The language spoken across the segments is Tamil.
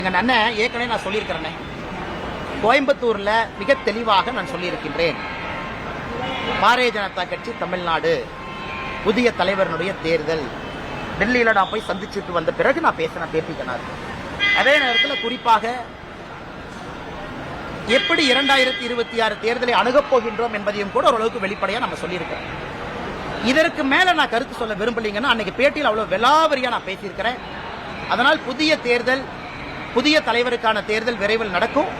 எங்க அண்ணன் ஏற்கனவே நான் சொல்லியிருக்கிறேன், கோயம்புத்தூர்ல மிக தெளிவாக நான் சொல்லியிருக்கின்றேன். பாரதிய ஜனதா கட்சி தமிழ்நாடு புதிய தலைவருடைய தேர்தல் டெல்லியில நான் போய் சந்திச்சுட்டு வந்த பிறகு நான் பேசின பேட்டிக்கனார். அதே நேரத்தில் குறிப்பாக எப்படி 2026 தேர்தலை அணுகப் போகின்றோம் என்பதையும் கூட ஓரளவுக்கு வெளிப்படையா நம்ம சொல்லியிருக்கிறோம். இதற்கு மேல நான் கருத்து சொல்ல விரும்பலீங்கன்னா அன்னைக்கு பேட்டியில் அவ்வளவு விலாவரியா நான் பேசியிருக்கிறேன். அதனால் புதிய தேர்தல், புதிய தலைவருக்கான தேர்தல் விரைவில் நடக்கும்.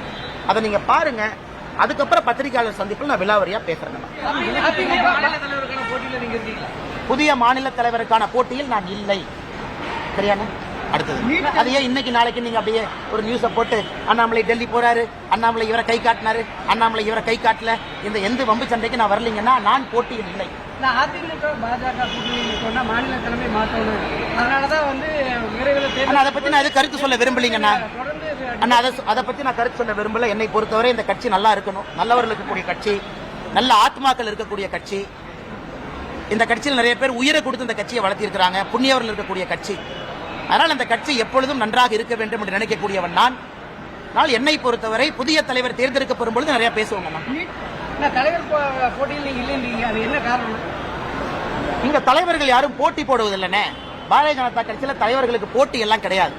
அதை நீங்க பாருங்க. அதுக்கப்புறம் பத்திரிகையாளர் சந்திப்பில் நான் விலாவரியா பேசுறேன். புதிய மாநில தலைவருக்கான போட்டியில் நான் இல்லை. சரியான அடுத்தது அது ஏன் இன்னைக்கு நாளைக்கு நீங்க அப்படியே ஒரு நியூஸை போட்டு அண்ணாமலை டெல்லி போறாரு, அண்ணாமலை இவரை கை காட்டினாரு, அண்ணாமலை இவரை கை காட்டல, இந்த எந்த வம்பு சண்டைக்கு நான் வரலீங்கன்னா நான் போட்டியில் இல்லை. அதிமுக பாஜக கூட்டணி மாநில தலைமை மாற்றணும், அதனாலதான் விரைவில் அதை பத்தி நான் கருத்து சொல்ல விரும்பலீங்கண்ணா. அண்ணா அதை பத்தி நான் கருத்து சொல்ல விரும்பல. என்னை பொறுத்தவரை இந்த கட்சி நல்லா இருக்கணும், நல்லவர்கள் இருக்கக்கூடிய கட்சி, நல்ல ஆத்மாக்கள் இருக்கக்கூடிய கட்சி. இந்த கட்சியில் நிறைய பேர் உயிரை கொடுத்து இந்த கட்சியை வளர்த்திருக்கிறாங்க, புண்ணியவர்கள் இருக்கக்கூடிய கட்சி. அதனால் இந்த கட்சி எப்பொழுதும் நன்றாக இருக்க வேண்டும் என்று நினைக்கக்கூடியவன் நான். ஆனால் என்னை பொறுத்தவரை புதிய தலைவர் தேர்ந்தெடுக்கப்படும் பொழுது நிறைய பேசுவாங்க. தலைவர் போட்டியில் நீங்க இல்லைன்றீங்க, அது என்ன காரணம்? இங்க தலைவர்கள் யாரும் போட்டி போடுவதில்லைன்னு. பாரதிய ஜனதா கட்சியில தலைவர்களுக்கு போட்டி எல்லாம் கிடையாது.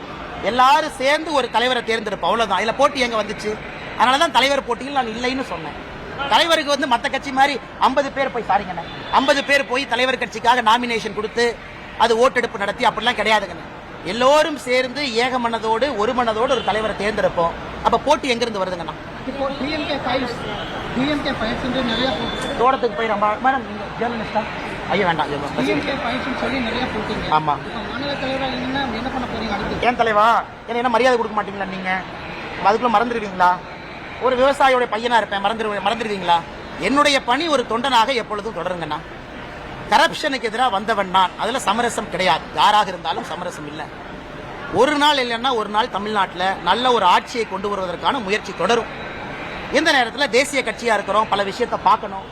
எல்லாரும் சேர்ந்து ஒரு தலைவரை தேர்ந்தெடுப்போம், அவ்வளவுதான். இல்ல போட்டி எங்க வந்துச்சு? அதனாலதான் தலைவர் போட்டியில் நான் இல்லைன்னு சொன்னேன். தலைவருக்கு மத்த கட்சி மாதிரி 50 பேர் போய் 50 பேர் போய் தலைவர் கட்சிக்காக நாமினேஷன் கொடுத்து அது ஓட்டெடுப்பு நடத்தி அப்படிலாம் கிடையாதுங்க. எல்லோரும் சேர்ந்து ஏக மனதோடு ஒரு மனதோடு ஒரு தலைவரை தேர்ந்தெடுப்போம். அப்ப போட்டி எங்க இருந்து வருதுங்கண்ணா? தோட்டத்துக்கு போய் மேடம் நீங்க ஜேர்னலிஸ்டா? ஐயா வேண்டாம். ஆமா ஏன் தலைவா என்ன மரியாதை கொடுக்க மாட்டீங்களா? நீங்க அதுக்குள்ள மறந்துடுவீங்களா? ஒரு விவசாயியோட பையனா இருப்பேன், மறந்துடுவீங்களா? என்னுடைய பணி ஒரு தொண்டனாக எப்பொழுதும் தொடருங்கண்ணா. கரப்ஷனுக்கு எதிராக வந்தவன் நான். அதுல சமரசம் கிடையாது, யாராக இருந்தாலும் சமரசம் இல்லை. ஒரு நாள் இல்லைன்னா ஒரு நாள் தமிழ்நாட்டில் நல்ல ஒரு ஆட்சியை கொண்டு வருவதற்கான முயற்சி தொடரும். இந்த நேரத்தில் தேசிய கட்சியா இருக்கிறோம், பல விஷயத்தை பார்க்கணும்.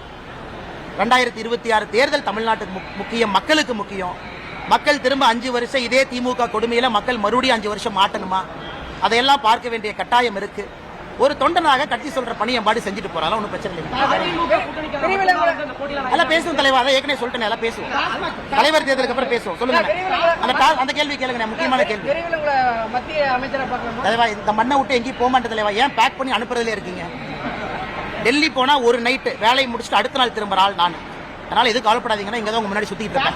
2026 தேர்தல் தமிழ்நாட்டுக்கு முக்கியம், மக்களுக்கு முக்கியம். மக்கள் திரும்ப 5 வருஷம் இதே திமுக கொடுமையில மக்கள் மறுபடியும் 5 வருஷம் மாட்டணுமா? அதையெல்லாம் பார்க்க வேண்டிய கட்டாயம் இருக்கு. ஒரு தொண்டனாக கட்சி சொல்ற பணி எம்பாடி செஞ்சுட்டு போறாலும் ஒன்றும் பிரச்சனை இல்லை. எல்லாம் பேசுவோம் தலைவா, அதை ஏற்கனவே சொல்லிட்டேன், எல்லாம் பேசுவோம். தலைவர் தேர்தலுக்கு அப்புறம் பேசுவோம். சொல்லுங்க, அந்த கேள்வி கேளுங்க, முக்கியமான கேள்வி. தலைவா இந்த மண்ணை விட்டு எங்கேயும் போக மாட்டேன் தலைவா. ஏன் பேக் பண்ணி அனுப்புறதுல இருக்கீங்க? டெல்லி போனா ஒரு நைட்டு வேலையை முடிச்சுட்டு அடுத்த நாள் திரும்புற ஆள் நான். அதனால எதுவும் கவலைப்படாதீங்கன்னா இங்க தான் உங்க முன்னாடி சுத்திட்டு இருக்கேன்.